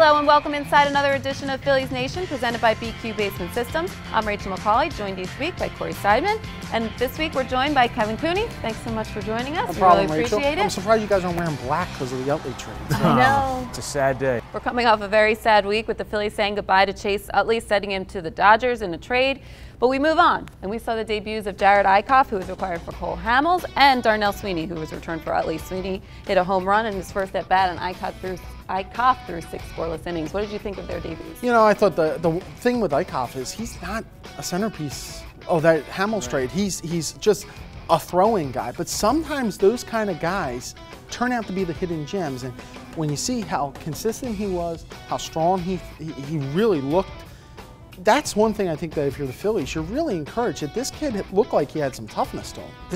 Hello and welcome inside another edition of Phillies Nation presented by BQ Basement Systems. I'm Rachel McCauley, joined each week by Corey Seidman. And this week we're joined by Kevin Cooney. Thanks so much for joining us. No problem, really appreciate Rachel. it. I'm surprised you guys aren't wearing black because of the Utley trade. I know. It's a sad day. We're coming off a very sad week with the Phillies saying goodbye to Chase Utley, sending him to the Dodgers in a trade. But we move on, and we saw the debuts of Jared Eickhoff, who was acquired for Cole Hamels, and Darnell Sweeney, who was returned for Utley. Sweeney hit a home run in his first at-bat, and Eickhoff threw 6 scoreless innings. What did you think of their debuts? You know, I thought the thing with Eickhoff is he's not a centerpiece. Oh, that Hamels trade, he's just a throwing guy. But sometimes those kind of guys turn out to be the hidden gems. And when you see how consistent he was, how strong he really looked, that's one thing I think that if you're the Phillies, you're really encouraged that this kid looked like he had some toughness to him. The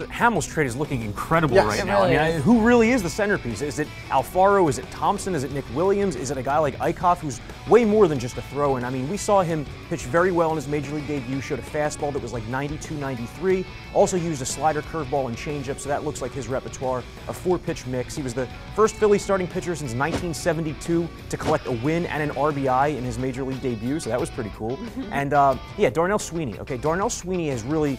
Hamels trade is looking incredible right now. Really I mean, who really is the centerpiece? Is it Alfaro? Is it Thompson? Is it Nick Williams? Is it a guy like Eickhoff who's way more than just a throw-in? I mean, we saw him pitch very well in his major league debut, showed a fastball that was like 92, 93, also used a slider, curveball, and changeup, so that looks like his repertoire, a 4-pitch mix. He was the first Phillies starting pitcher since 1972 to collect a win and an RBI in his major league debut, so that was pretty cool. And yeah, Darnell Sweeney. Okay, Darnell Sweeney has really,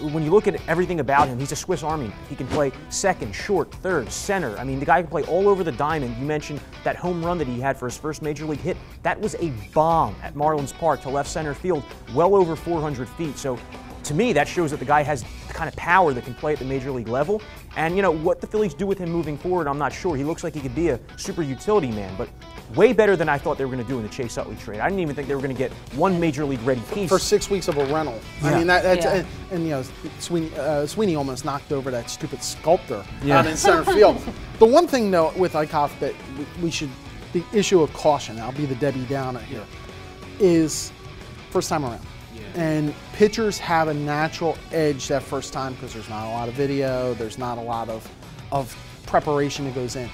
when you look at everything about him, he's a Swiss Army knife. He can play second, short, third, center. I mean, the guy can play all over the diamond. You mentioned that home run that he had for his first major league hit. That was a bomb at Marlins Park to left center field, well over 400 feet. So to me, that shows that the guy has the kind of power that can play at the major league level. And, you know, what the Phillies do with him moving forward, I'm not sure. He looks like he could be a super utility man, but way better than I thought they were going to do in the Chase Utley trade. I didn't even think they were going to get one major league ready piece. For 6 weeks of a rental. Yeah. I mean, that's, and you know, Sweeney almost knocked over that stupid sculptor out in center field. The one thing, though, with Eickhoff that we should, the issue of caution, I'll be the Debbie Downer here, is first time around. And pitchers have a natural edge that first time because there's not a lot of video, there's not a lot of preparation that goes in.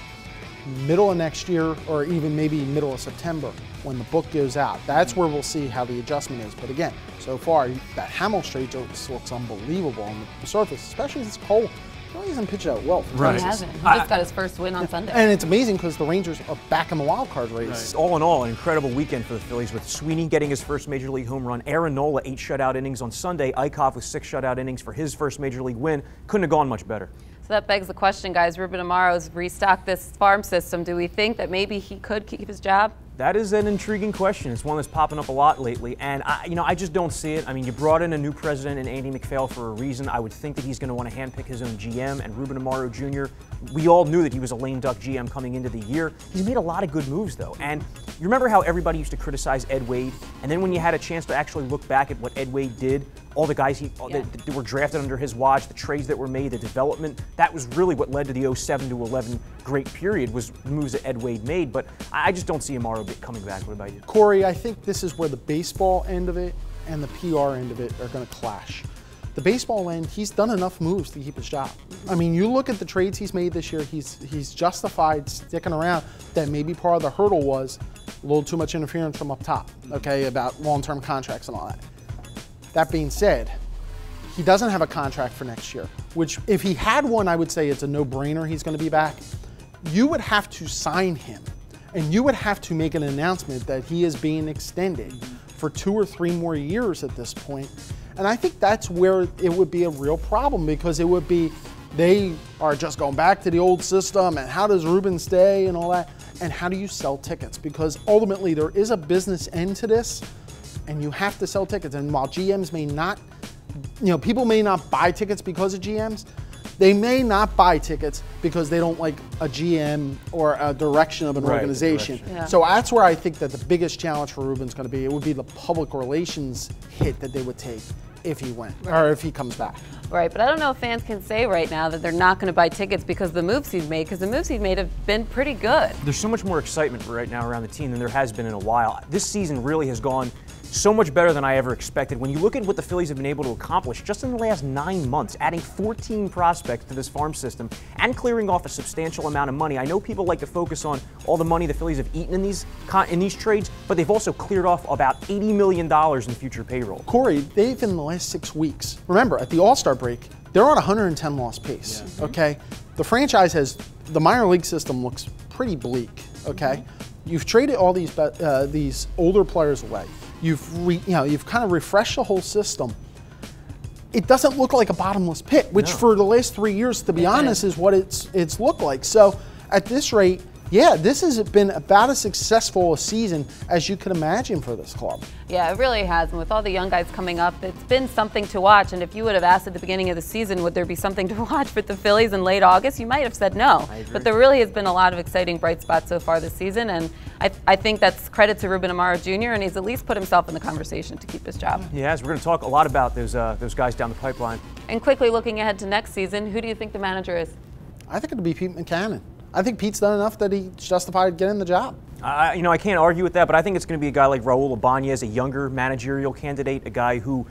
Middle of next year, or even maybe middle of September, when the book goes out, that's where we'll see how the adjustment is. But again, so far, that Hamels trade just looks unbelievable on the surface, especially as Cole really hasn't pitched out well. Right. He hasn't. He just got his first win on Sunday. And it's amazing because the Rangers are back in the wild card race. Right. All in all, an incredible weekend for the Phillies with Sweeney getting his first major league home run, Aaron Nola 8 shutout innings on Sunday, Eickhoff with 6 shutout innings for his first major league win. Couldn't have gone much better. So that begs the question, guys. Ruben Amaro's restocked this farm system. Do we think that maybe he could keep his job? That is an intriguing question. It's one that's popping up a lot lately, and I just don't see it. I mean, you brought in a new president in Andy MacPhail for a reason. I would think that he's going to want to handpick his own GM, and Ruben Amaro Jr., we all knew that he was a lame duck GM coming into the year. He's made a lot of good moves, though, and you remember how everybody used to criticize Ed Wade, and then when you had a chance to actually look back at what Ed Wade did, all the guys that were drafted under his watch, the trades that were made, the development, that was really what led to the 07 to 11 great period, was the moves that Ed Wade made. But I just don't see Amaro coming back. What about you? Corey, I think this is where the baseball end of it and the PR end of it are going to clash. The baseball end, he's done enough moves to keep his job. I mean, you look at the trades he's made this year, he's justified sticking around. That maybe part of the hurdle was a little too much interference from up top, okay, about long-term contracts and all that. That being said, he doesn't have a contract for next year, which if he had one, I would say it's a no-brainer he's going to be back. You would have to sign him, and you would have to make an announcement that he is being extended for 2 or 3 more years at this point. And I think that's where it would be a real problem, because it would be they are just going back to the old system, and how does Ruben stay and all that, and how do you sell tickets? Because ultimately there is a business end to this, and you have to sell tickets. And while GMs may not, you know, people may not buy tickets because of GMs, they may not buy tickets because they don't like a GM or a direction of an organization. Yeah. So that's where I think that the biggest challenge for Ruben's going to be. It would be the public relations hit that they would take if he went, or if he comes back. Right, but I don't know if fans can say right now that they're not going to buy tickets because of the moves he's made, because the moves he's made have been pretty good. There's so much more excitement right now around the team than there has been in a while. This season really has gone so much better than I ever expected. When you look at what the Phillies have been able to accomplish just in the last 9 months, adding 14 prospects to this farm system and clearing off a substantial amount of money. I know people like to focus on all the money the Phillies have eaten in these trades, but they've also cleared off about $80 million in future payroll. Corey, they've in the last 6 weeks, remember at the All-Star break, they're on a 110 loss pace, okay? The franchise has, the minor league system looks pretty bleak, okay? You've traded all these older players away. You've kind of refreshed the whole system. It doesn't look like a bottomless pit, which for the last 3 years, to be honest, is what it's looked like. So at this rate, yeah, this has been about as successful a season as you could imagine for this club. Yeah, it really has. And with all the young guys coming up, it's been something to watch. And if you would have asked at the beginning of the season, would there be something to watch for the Phillies in late August, you might have said no. But there really has been a lot of exciting bright spots so far this season. And I think that's credit to Ruben Amaro Jr., and he's at least put himself in the conversation to keep his job. He has. We're going to talk a lot about those guys down the pipeline. And quickly looking ahead to next season, who do you think the manager is? I think it'll be Pete Mackanin. I think Pete's done enough that he's justified getting the job. I can't argue with that, but I think it's going to be a guy like Raul Ibanez, a younger managerial candidate, a guy who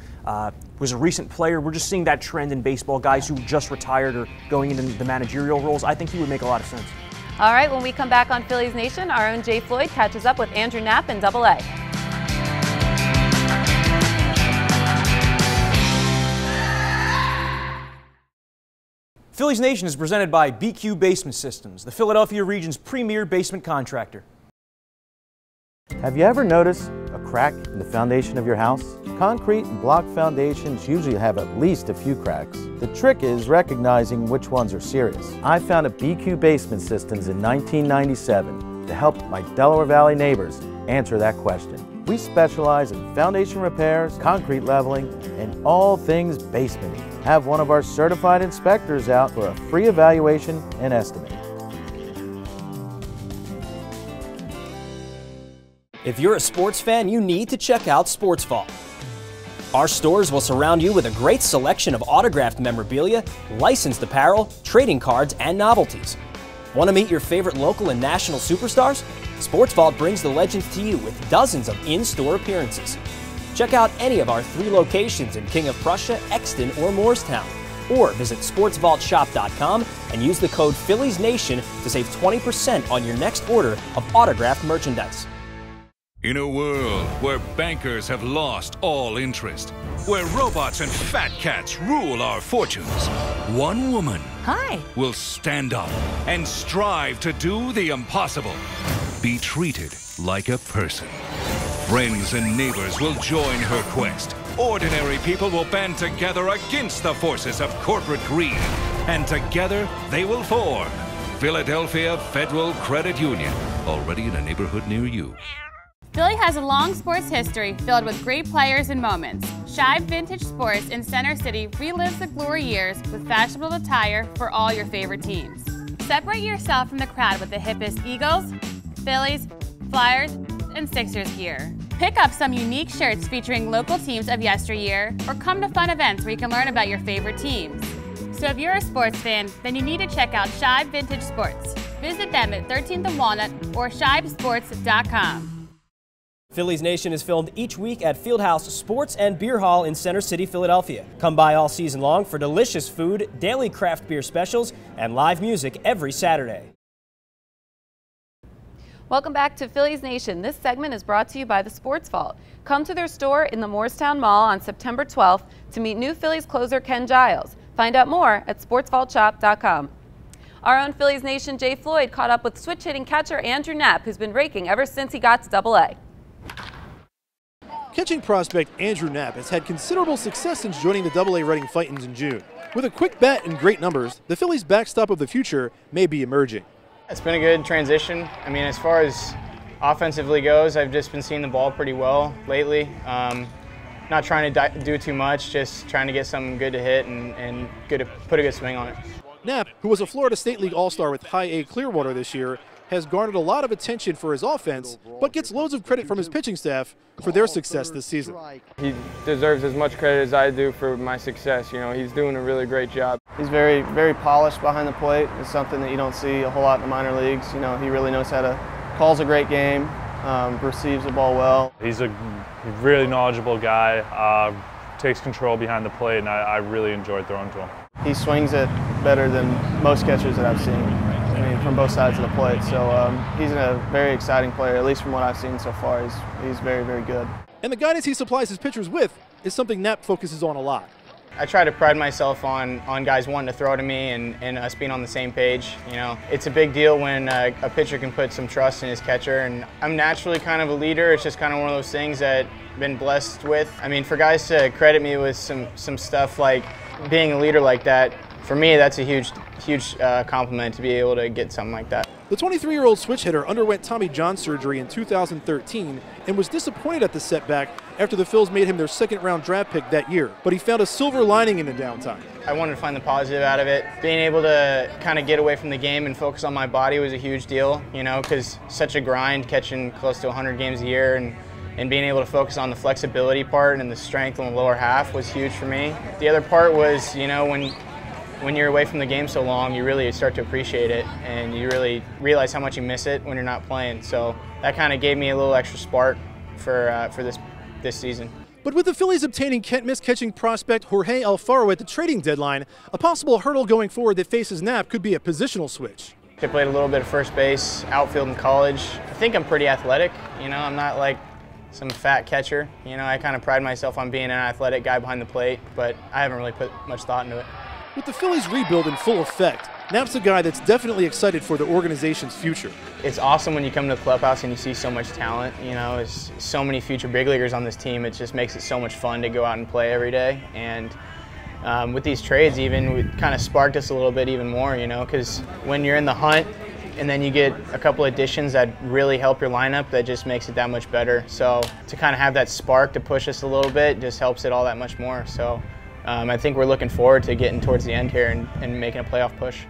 was a recent player. We're just seeing that trend in baseball, guys who just retired or going into the managerial roles. I think he would make a lot of sense. All right, when we come back on Phillies Nation, our own Jay Floyd catches up with Andrew Knapp in AA. Phillies Nation is presented by BQ Basement Systems, the Philadelphia region's premier basement contractor. Have you ever noticed a crack in the foundation of your house? Concrete and block foundations usually have at least a few cracks. The trick is recognizing which ones are serious. I founded BQ Basement Systems in 1997 to help my Delaware Valley neighbors answer that question. We specialize in foundation repairs, concrete leveling, and all things basement. Have one of our certified inspectors out for a free evaluation and estimate. If you're a sports fan, you need to check out Sports Vault. Our stores will surround you with a great selection of autographed memorabilia, licensed apparel, trading cards, and novelties. Want to meet your favorite local and national superstars? Sports Vault brings the legends to you with dozens of in-store appearances. Check out any of our 3 locations in King of Prussia, Exton, or Moorestown. Or visit sportsvaultshop.com and use the code PhilliesNation to save 20% on your next order of autographed merchandise. In a world where bankers have lost all interest, where robots and fat cats rule our fortunes, one woman will stand up and strive to do the impossible. Be treated like a person. Friends and neighbors will join her quest. Ordinary people will band together against the forces of corporate greed. And together they will form Philadelphia Federal Credit Union, already in a neighborhood near you. Philly has a long sports history filled with great players and moments. Shibe Vintage Sports in Center City relives the glory years with fashionable attire for all your favorite teams. Separate yourself from the crowd with the hippest Eagles, Phillies, Flyers, and Sixers gear. Pick up some unique shirts featuring local teams of yesteryear, or come to fun events where you can learn about your favorite teams. So if you're a sports fan, then you need to check out Shibe Vintage Sports. Visit them at 13th and Walnut or shibesports.com. Phillies Nation is filmed each week at Fieldhouse Sports and Beer Hall in Center City, Philadelphia. Come by all season long for delicious food, daily craft beer specials, and live music every Saturday. Welcome back to Phillies Nation. This segment is brought to you by the Sports Vault. Come to their store in the Moorestown Mall on September 12th to meet new Phillies closer Ken Giles. Find out more at sportsvaultshop.com. Our own Phillies Nation Jay Floyd caught up with switch-hitting catcher Andrew Knapp, who's been raking ever since he got to AA. Catching prospect Andrew Knapp has had considerable success since joining the AA Reading Fightins in June. With a quick bat and great numbers, the Phillies' backstop of the future may be emerging. It's been a good transition. I mean, as far as offensively goes, I've just been seeing the ball pretty well lately. Not trying to do too much, just trying to get something good to hit and put a good swing on it. Knapp, who was a Florida State League All-Star with High A Clearwater this year, has garnered a lot of attention for his offense, but gets loads of credit from his pitching staff for their success this season. He deserves as much credit as I do for my success. You know, he's doing a really great job. He's very, very polished behind the plate. It's something that you don't see a whole lot in the minor leagues. You know, he really knows how to calls a great game, receives the ball well. He's a really knowledgeable guy, takes control behind the plate, and I really enjoyed throwing to him. He swings it better than most catchers that I've seen. I mean, from both sides of the plate. So he's a very exciting player, at least from what I've seen so far. He's very, very good. And the guidance he supplies his pitchers with is something Knapp focuses on a lot. I try to pride myself on guys wanting to throw to me and us being on the same page. You know, it's a big deal when a pitcher can put some trust in his catcher, and I'm naturally kind of a leader. It's just kind of one of those things that I've been blessed with. I mean, for guys to credit me with some stuff like being a leader like that, for me, that's a huge compliment to be able to get something like that. The 23-year-old switch hitter underwent Tommy John surgery in 2013 and was disappointed at the setback after the Phils made him their second-round draft pick that year. But he found a silver lining in the downtime. I wanted to find the positive out of it. Being able to kind of get away from the game and focus on my body was a huge deal, you know, because such a grind, catching close to 100 games a year, and being able to focus on the flexibility part and the strength on the lower half was huge for me. The other part was, you know, when you're away from the game so long, you really start to appreciate it, and you really realize how much you miss it when you're not playing. So that kind of gave me a little extra spark for this season. But with the Phillies obtaining can't-miss catching prospect Jorge Alfaro at the trading deadline, a possible hurdle going forward that faces Knapp could be a positional switch. I played a little bit of first base, outfield in college. I think I'm pretty athletic. You know, I'm not like some fat catcher. You know, I kind of pride myself on being an athletic guy behind the plate, but I haven't really put much thought into it. With the Phillies rebuild in full effect, Knapp's a guy that's definitely excited for the organization's future. It's awesome when you come to the clubhouse and you see so much talent. You know, there's so many future big leaguers on this team. It just makes it so much fun to go out and play every day. And with these trades, even, it kind of sparked us a little bit even more, you know, because when you're in the hunt and then you get a couple additions that really help your lineup, that just makes it that much better. So to kind of have that spark to push us a little bit just helps it all that much more. So I think we're looking forward to getting towards the end here and making a playoff push.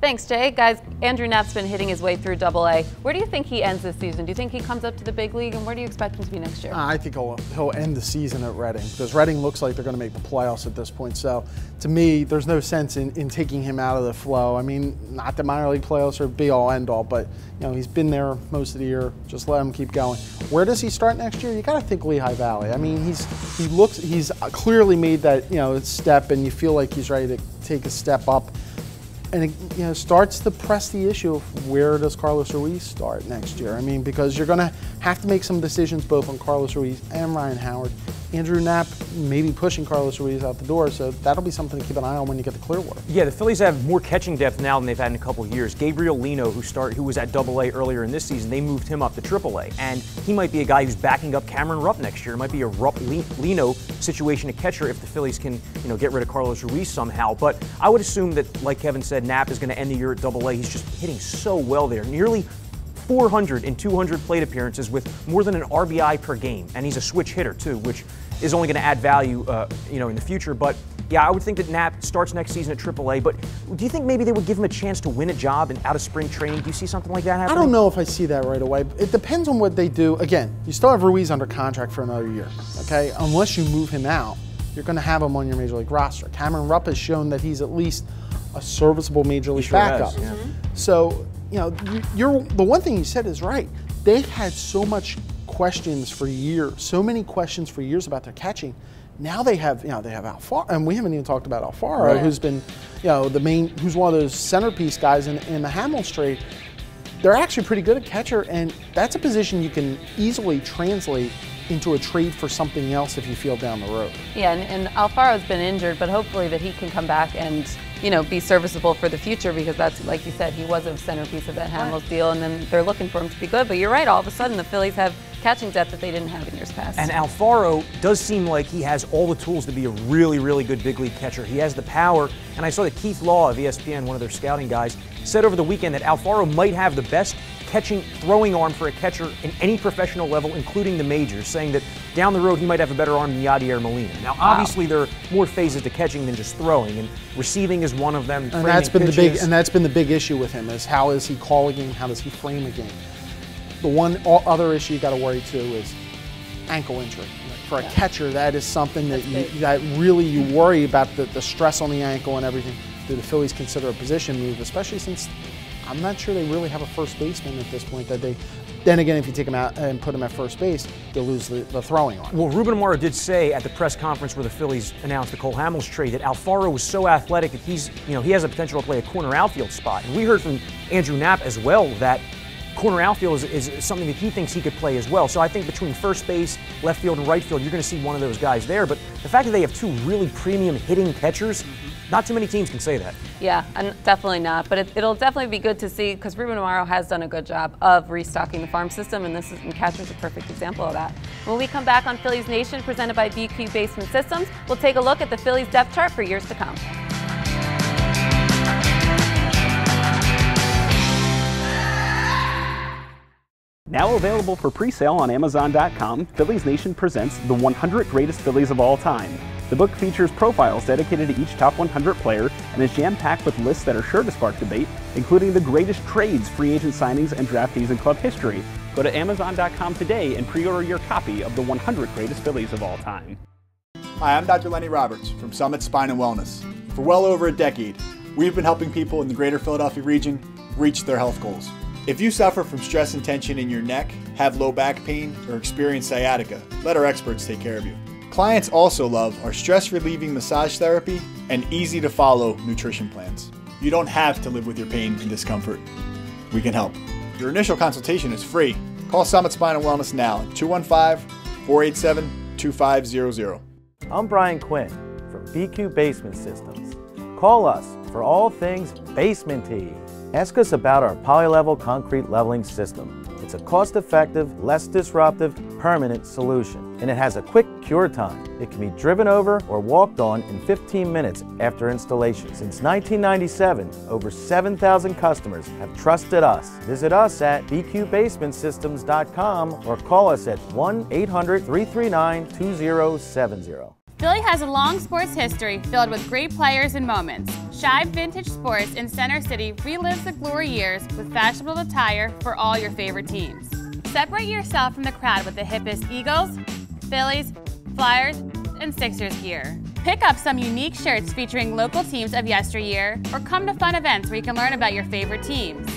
Thanks, Jay. Guys, Andrew Knapp's been hitting his way through AA. Where do you think he ends this season? Do you think he comes up to the big league, and where do you expect him to be next year? I think he'll end the season at Reading, because Reading looks like they're going to make the playoffs at this point. So, to me, there's no sense in taking him out of the flow. I mean, not that minor league playoffs are be-all, end-all, but you know, he's been there most of the year. Just let him keep going. Where does he start next year? You got to think Lehigh Valley. I mean, he's clearly made that step, and you feel like he's ready to take a step up. And it starts to press the issue of where does Carlos Ruiz start next year? I mean, because you're going to have to make some decisions both on Carlos Ruiz and Ryan Howard. Andrew Knapp maybe pushing Carlos Ruiz out the door, so that'll be something to keep an eye on when you get to Clearwater. Yeah, the Phillies have more catching depth now than they've had in a couple of years. Gabriel Lino, who was at AA earlier in this season, they moved him up to AAA, and he might be a guy who's backing up Cameron Rupp next year. It might be a Rupp-Lino situation at catcher if the Phillies can, get rid of Carlos Ruiz somehow. But I would assume that, like Kevin said, Knapp is going to end the year at AA. He's just hitting so well there. Nearly 400 and 200 plate appearances with more than an RBI per game, and he's a switch hitter too, which is only going to add value, in the future. But yeah, I would think that Knapp starts next season at AAA. But do you think maybe they would give him a chance to win a job out of spring training? Do you see something like that happening? I don't know if I see that right away. It depends on what they do. Again, you still have Ruiz under contract for another year. Okay, unless you move him out, you're going to have him on your major league roster. Cameron Rupp has shown that he's at least a serviceable major league backup. Has, yeah. So the one thing you said is right. They had so much questions for years, so many questions for years about their catching. Now they have, Alfaro, and we haven't even talked about Alfaro, right, who's been, who's one of those centerpiece guys in the Hamels trade. They're actually pretty good at catcher, and that's a position you can easily translate into a trade for something else if you feel down the road. Yeah, and Alfaro's been injured, but hopefully that he can come back and be serviceable for the future, because that's, like you said, he was a centerpiece of that Hamels deal, and then they're looking for him to be good. But you're right, all of a sudden the Phillies have catching depth that they didn't have in years past. And Alfaro does seem like he has all the tools to be a really, really good big league catcher. He has the power, and I saw that Keith Law of ESPN, one of their scouting guys, said over the weekend that Alfaro might have the best throwing arm for a catcher in any professional level, including the majors, saying that down the road he might have a better arm than Yadier Molina. Now, obviously, there are more phases to catching than just throwing, and receiving is one of them. And that's been the big issue with him, is how does he call a game, how does he frame a game. The one other issue you got to worry too is ankle injury. For a catcher, that is something that you worry about, the stress on the ankle and everything. Do the Phillies consider a position move, especially since I'm not sure they really have a first baseman at this point that they. Then again, if you take him out and put him at first base, they'll lose the throwing arm. Well, Ruben Amaro did say at the press conference where the Phillies announced the Cole Hamels trade that Alfaro was so athletic that he has the potential to play a corner outfield spot. And we heard from Andrew Knapp as well that corner outfield is something that he thinks he could play as well. So I think between first base, left field, and right field, you're going to see one of those guys there. But the fact that they have two really premium hitting catchers, not too many teams can say that. Yeah, and definitely not. But it'll definitely be good to see, because Ruben Amaro has done a good job of restocking the farm system, and catcher's a perfect example of that. When we come back on Phillies Nation, presented by BQ Basement Systems, we'll take a look at the Phillies depth chart for years to come. Now available for pre-sale on Amazon.com, Phillies Nation presents the 100 Greatest Phillies of All Time. The book features profiles dedicated to each top 100 player and is jam-packed with lists that are sure to spark debate, including the greatest trades, free agent signings, and draftees in club history. Go to Amazon.com today and pre-order your copy of the 100 Greatest Phillies of All Time. Hi, I'm Dr. Lenny Roberts from Summit Spine and Wellness. For well over a decade, we've been helping people in the greater Philadelphia region reach their health goals. If you suffer from stress and tension in your neck, have low back pain, or experience sciatica, let our experts take care of you. Clients also love our stress-relieving massage therapy and easy-to-follow nutrition plans. You don't have to live with your pain and discomfort. We can help. Your initial consultation is free. Call Summit Spine and Wellness now at 215-487-2500. I'm Brian Quinn from BQ Basement Systems. Call us for all things basement-y. Ask us about our poly-level concrete leveling system. It's a cost-effective, less disruptive, permanent solution, and it has a quick cure time. It can be driven over or walked on in 15 minutes after installation. Since 1997, over 7,000 customers have trusted us. Visit us at bqbasementsystems.com or call us at 1-800-339-2070. Philly has a long sports history filled with great players and moments. Shibe Vintage Sports in Center City relives the glory years with fashionable attire for all your favorite teams. Separate yourself from the crowd with the hippest Eagles, Phillies, Flyers, and Sixers gear. Pick up some unique shirts featuring local teams of yesteryear, or come to fun events where you can learn about your favorite teams.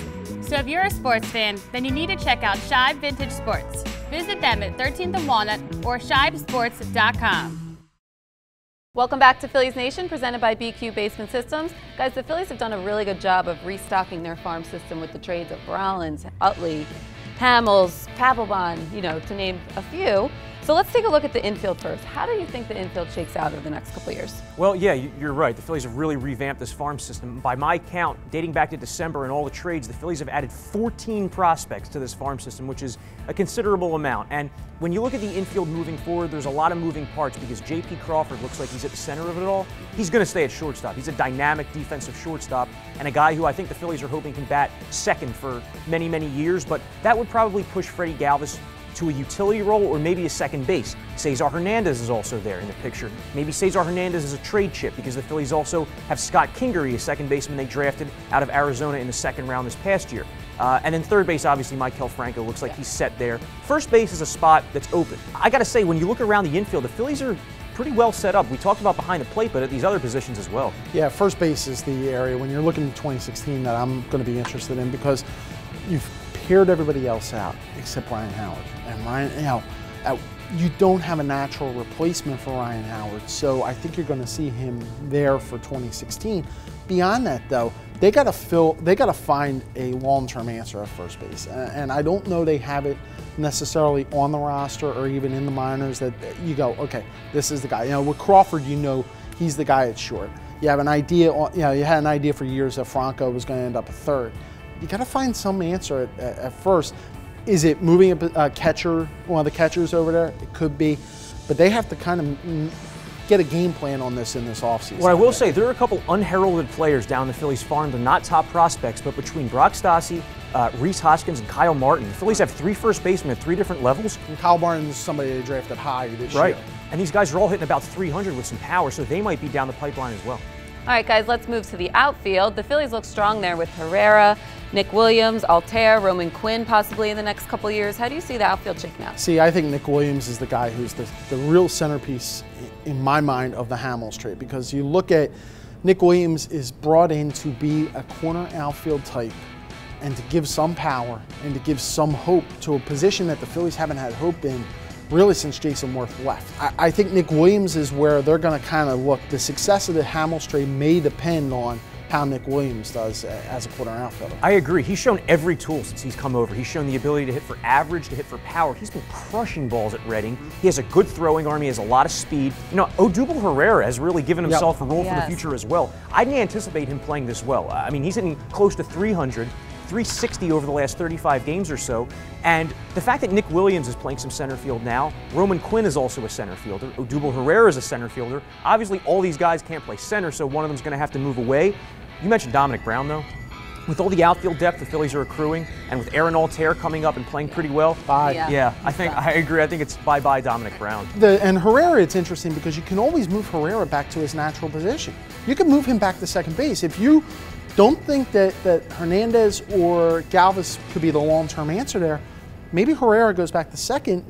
So if you're a sports fan, then you need to check out Shibe Vintage Sports. Visit them at 13th and Walnut or shibesports.com. Welcome back to Phillies Nation, presented by BQ Basement Systems. Guys, the Phillies have done a really good job of restocking their farm system with the trades of Rollins, Utley, Hamels, Papelbon, to name a few. So let's take a look at the infield first. How do you think the infield shakes out over the next couple of years? Well, yeah, you're right. The Phillies have really revamped this farm system. By my count, dating back to December and all the trades, the Phillies have added 14 prospects to this farm system, which is a considerable amount. And when you look at the infield moving forward, there's a lot of moving parts because J.P. Crawford looks like he's at the center of it all. He's going to stay at shortstop. He's a dynamic defensive shortstop and a guy who I think the Phillies are hoping can bat second for many, many years. But that would probably push Freddie Galvis to a utility role or maybe a second base. Cesar Hernandez is also there in the picture. Maybe Cesar Hernandez is a trade chip because the Phillies also have Scott Kingery, a second baseman they drafted out of Arizona in the second round this past year. And then third base, obviously, Maikel Franco looks like he's set there. First base is a spot that's open. I got to say, when you look around the infield, the Phillies are pretty well set up. We talked about behind the plate, but at these other positions as well. Yeah, first base is the area when you're looking at 2016 that I'm going to be interested in because you've paired everybody else out except Ryan Howard. And Ryan, you don't have a natural replacement for Ryan Howard, so I think you're going to see him there for 2016. Beyond that, though, they got to find a long-term answer at first base, and I don't know they have it necessarily on the roster or even in the minors that you go, okay, this is the guy. With Crawford, he's the guy at short. You have an idea. You had an idea for years that Franco was going to end up a third. You got to find some answer at first. Is it moving a catcher, one of the catchers over there? It could be, but they have to kind of get a game plan on this in this offseason. Well, I will say there are a couple unheralded players down the Phillies farm. They're not top prospects, but between Brock Stassi, Rhys Hoskins, and Kyle Martin, the Phillies have 3 first basemen at 3 different levels. And Kyle Martin is somebody they drafted high this year. Right, and these guys are all hitting about 300 with some power, so they might be down the pipeline as well. All right, guys, let's move to the outfield. The Phillies look strong there with Herrera, Nick Williams, Altair, Roman Quinn possibly in the next couple of years. How do you see the outfield shaking out? See, I think Nick Williams is the guy who's the real centerpiece in my mind of the Hamels trade, because you look at Nick Williams is brought in to be a corner outfield type and to give some power and to give some hope to a position that the Phillies haven't had hope in really since Jason Worth left. I think Nick Williams is where they're going to kind of look. The success of the Hamels trade may depend on how Nick Williams does as a corner outfielder. I agree. He's shown every tool since he's come over. He's shown the ability to hit for average, to hit for power. He's been crushing balls at Reading. He has a good throwing arm. He has a lot of speed. You know, Odubel Herrera has really given himself a role for the future as well. I didn't anticipate him playing this well. I mean, he's hitting close to 300. 360 over the last 35 games or so, and the fact that Nick Williams is playing some center field now, Roman Quinn is also a center fielder, Odubel Herrera is a center fielder. Obviously, all these guys can't play center, so one of them's going to have to move away. You mentioned Dominic Brown, though. With all the outfield depth the Phillies are accruing, and with Aaron Altair coming up and playing pretty well, I agree. I think it's bye-bye Dominic Brown. And Herrera, it's interesting because you can always move Herrera back to his natural position. You can move him back to second base. If you don't think that Hernandez or Galvis could be the long-term answer there, maybe Herrera goes back to second.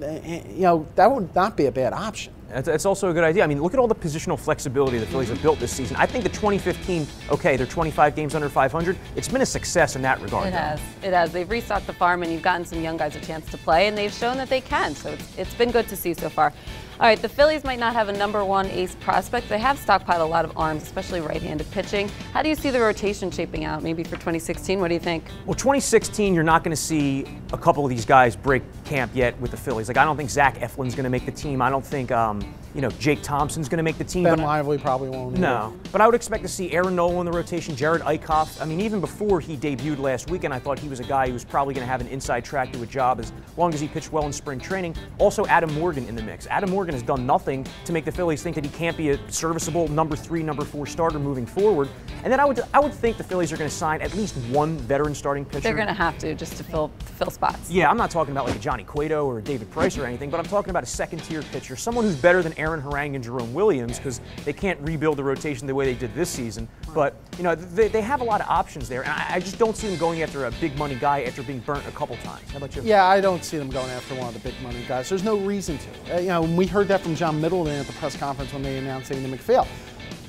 You know, that would not be a bad option. It's also a good idea. I mean, look at all the positional flexibility the Phillies have built this season. I think the 2015, okay, they're 25 games under 500. It's been a success in that regard. It has. It has. They've restocked the farm, and you've gotten some young guys a chance to play, and they've shown that they can. So it's been good to see so far. All right, the Phillies might not have a #1 ace prospect. They have stockpiled a lot of arms, especially right-handed pitching. How do you see the rotation shaping out, maybe for 2016? What do you think? Well, 2016, you're not going to see a couple of these guys break camp yet with the Phillies. Like, I don't think Zach Eflin's going to make the team. I don't think, you know, Jake Thompson's going to make the team. Ben Lively probably won't. No, but I would expect to see Aaron Nola in the rotation, Jared Eichhoff. I mean, even before he debuted last weekend, I thought he was a guy who was probably going to have an inside track to a job as long as he pitched well in spring training. Also, Adam Morgan in the mix. Adam Morgan has done nothing to make the Phillies think that he can't be a serviceable #3, #4 starter moving forward. And then I would think the Phillies are going to sign at least one veteran starting pitcher. They're going to have to, just to fill spots. Yeah, I'm not talking about like a Johnny Cueto or a David Price or anything, but I'm talking about a second-tier pitcher, someone who's better than Aaron Harang and Jerome Williams, because they can't rebuild the rotation the way they did this season. But, you know, they have a lot of options there, and I just don't see them going after a big-money guy after being burnt a couple times. How about you? Yeah, I don't see them going after one of the big-money guys. There's no reason to. You know, we heard that from John Middleton at the press conference when they announced Andy McPhail.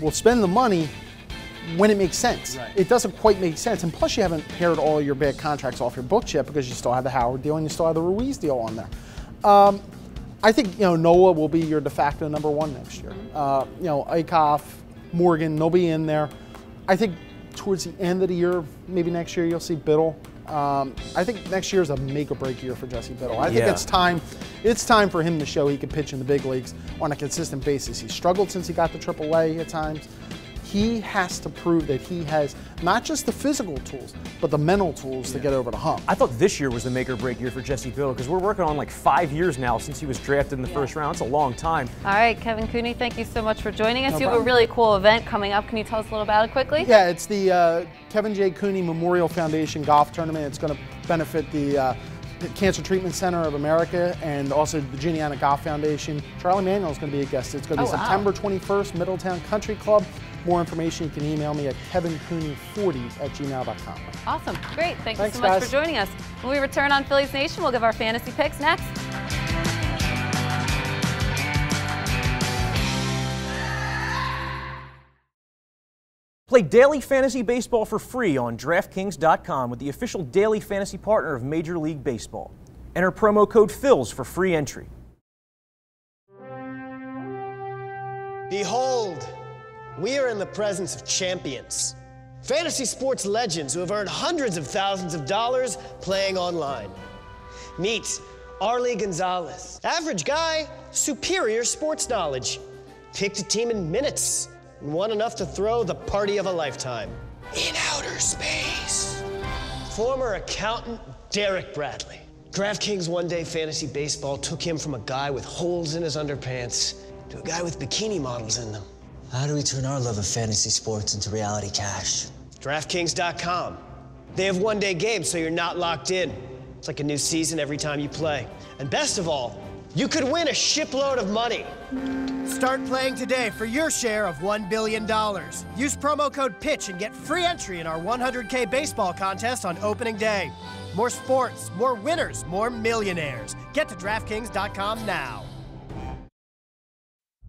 We'll spend the money when it makes sense. Right. It doesn't quite make sense, and plus you haven't paired all your bad contracts off your books yet because you still have the Howard deal and you still have the Ruiz deal on there. I think, you know, Nola will be your de facto #1 next year. You know, Eichhoff, Morgan, they'll be in there. I think towards the end of the year, maybe next year, you'll see Biddle. I think next year is a make or break year for Jesse Biddle. I think it's time for him to show he can pitch in the big leagues on a consistent basis. He's struggled since he got to AAA at times. He has to prove that he has not just the physical tools, but the mental tools to get over the hump. I thought this year was the make or break year for Jesse Biddle because we're working on like 5 years now since he was drafted in the first round. It's a long time. All right, Kevin Cooney, thank you so much for joining us. You have a really cool event coming up. Can you tell us a little about it quickly? Yeah, it's the Kevin J. Cooney Memorial Foundation Golf Tournament. It's going to benefit the Cancer Treatment Center of America and also the Giuliana Golf Foundation. Charlie Manuel is going to be a guest. It's going to be September 21st, Middletown Country Club. More information, you can email me at kevincooney40@gmail.com. Awesome. Great. Thanks so much for joining us. When we return on Phillies Nation, we'll give our fantasy picks next. Play daily fantasy baseball for free on DraftKings.com with the official daily fantasy partner of Major League Baseball. Enter promo code PHILS for free entry. Behold, we are in the presence of champions. Fantasy sports legends who have earned hundreds of thousands of dollars playing online. Meet Arlie Gonzalez. Average guy, superior sports knowledge. Picked a team in minutes and won enough to throw the party of a lifetime. In outer space. Former accountant Derek Bradley. DraftKings One Day Fantasy Baseball took him from a guy with holes in his underpants to a guy with bikini models in them. How do we turn our love of fantasy sports into reality cash? DraftKings.com. They have one-day games, so you're not locked in. It's like a new season every time you play. And best of all, you could win a shipload of money. Start playing today for your share of $1 billion. Use promo code PITCH and get free entry in our 100K baseball contest on opening day. More sports, more winners, more millionaires. Get to DraftKings.com now.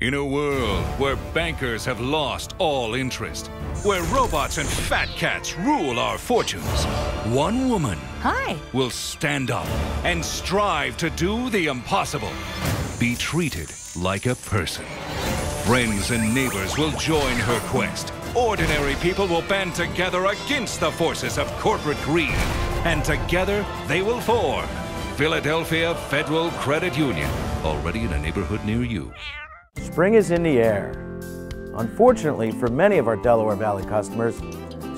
In a world where bankers have lost all interest, where robots and fat cats rule our fortunes, one woman will stand up and strive to do the impossible. Be treated like a person. Friends and neighbors will join her quest ordinary people will band together against the forces of corporate greed. And together, they will form Philadelphia Federal Credit Union, already in a neighborhood near you. Spring is in the air. Unfortunately, for many of our Delaware Valley customers,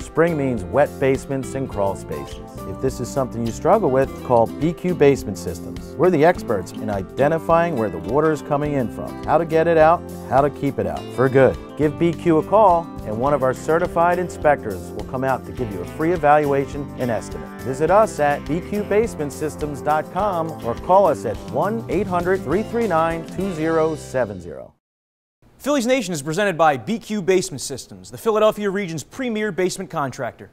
spring means wet basements and crawl spaces. If this is something you struggle with, call BQ Basement Systems. We're the experts in identifying where the water is coming in from, how to get it out, and how to keep it out for good. Give BQ a call, and one of our certified inspectors will come out to give you a free evaluation and estimate. Visit us at bqbasementsystems.com or call us at 1-800-339-2070. Phillies Nation is presented by BQ Basement Systems, the Philadelphia region's premier basement contractor.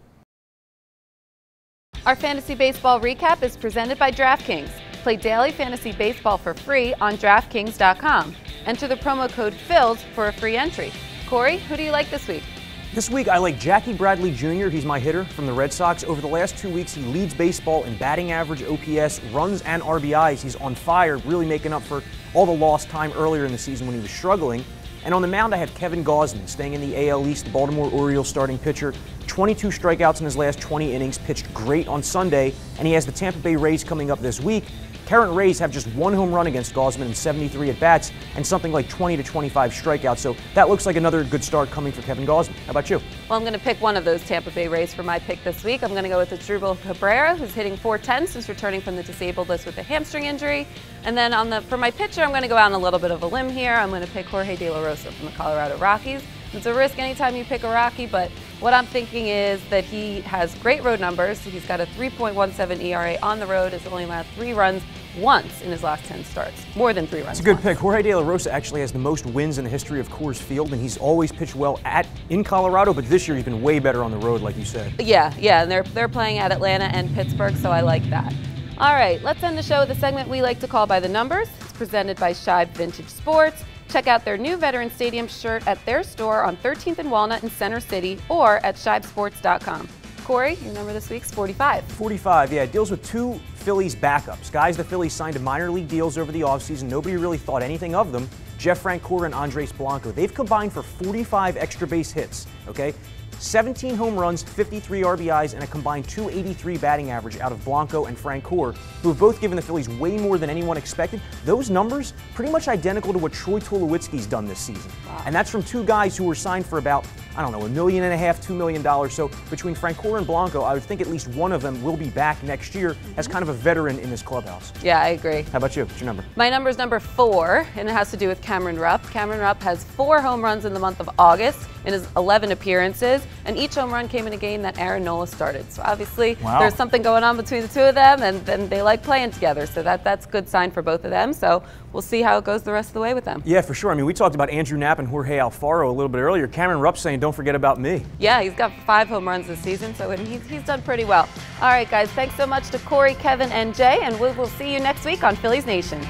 Our fantasy baseball recap is presented by DraftKings. Play daily fantasy baseball for free on DraftKings.com. Enter the promo code PHILS for a free entry. Corey, who do you like this week? This week, I like Jackie Bradley Jr. He's my hitter from the Red Sox. Over the last 2 weeks, he leads baseball in batting average, OPS, runs, and RBIs. He's on fire, really making up for all the lost time earlier in the season when he was struggling. And on the mound, I have Kevin Gausman, staying in the AL East, the Baltimore Orioles starting pitcher. 22 strikeouts in his last 20 innings, pitched great on Sunday, and he has the Tampa Bay Rays coming up this week. Current Rays have just 1 home run against Gausman in 73 at-bats and something like 20 to 25 strikeouts, so that looks like another good start coming for Kevin Gausman. How about you? Well, I'm going to pick one of those Tampa Bay Rays for my pick this week. I'm going to go with Asdrubal Cabrera, who's hitting .410 since returning from the disabled list with a hamstring injury. And then for my pitcher, I'm going to go out on a little bit of a limb here. I'm going to pick Jorge De La Rosa from the Colorado Rockies. It's a risk anytime you pick a Rocky, but what I'm thinking is that he has great road numbers. He's got a 3.17 ERA on the road. Has only allowed 3 runs once in his last 10 starts. More than 3 runs. It's a good pick. Jorge De La Rosa actually has the most wins in the history of Coors Field, and he's always pitched well in Colorado, but this year he's been way better on the road, like you said. Yeah, and they're playing at Atlanta and Pittsburgh, so I like that. All right, let's end the show with a segment we like to call By the Numbers. It's presented by Shibe Vintage Sports. Check out their new Veteran Stadium shirt at their store on 13th and Walnut in Center City or at shibesports.com. Corey, your number this week's 45. 45, yeah. It deals with 2 Phillies backups. Guys the Phillies signed to minor league deals over the offseason. Nobody really thought anything of them. Jeff Francoeur and Andres Blanco. They've combined for 45 extra base hits, okay? 17 home runs, 53 RBIs, and a combined .283 batting average out of Blanco and Francoeur, who have both given the Phillies way more than anyone expected. Those numbers pretty much identical to what Troy Tulowitzki's done this season. Wow. And that's from 2 guys who were signed for about, I don't know, $1.5 million, $2 million. So between Francoeur and Blanco, I would think at least one of them will be back next year as kind of a veteran in this clubhouse. Yeah, I agree. How about you? What's your number? My number is number 4, and it has to do with Cameron Rupp. Cameron Rupp has 4 home runs in the month of August in his 11 appearances, and each home run came in a game that Aaron Nola started. So obviously there's something going on between the 2 of them, and then they like playing together. So that's a good sign for both of them. So we'll see how it goes the rest of the way with them. Yeah, for sure. I mean, we talked about Andrew Knapp and Jorge Alfaro a little bit earlier. Cameron Rupp saying, don't forget about me. Yeah, he's got 5 home runs this season, so he's done pretty well. All right, guys, thanks so much to Corey, Kevin, and Jay, and we'll see you next week on Phillies Nation.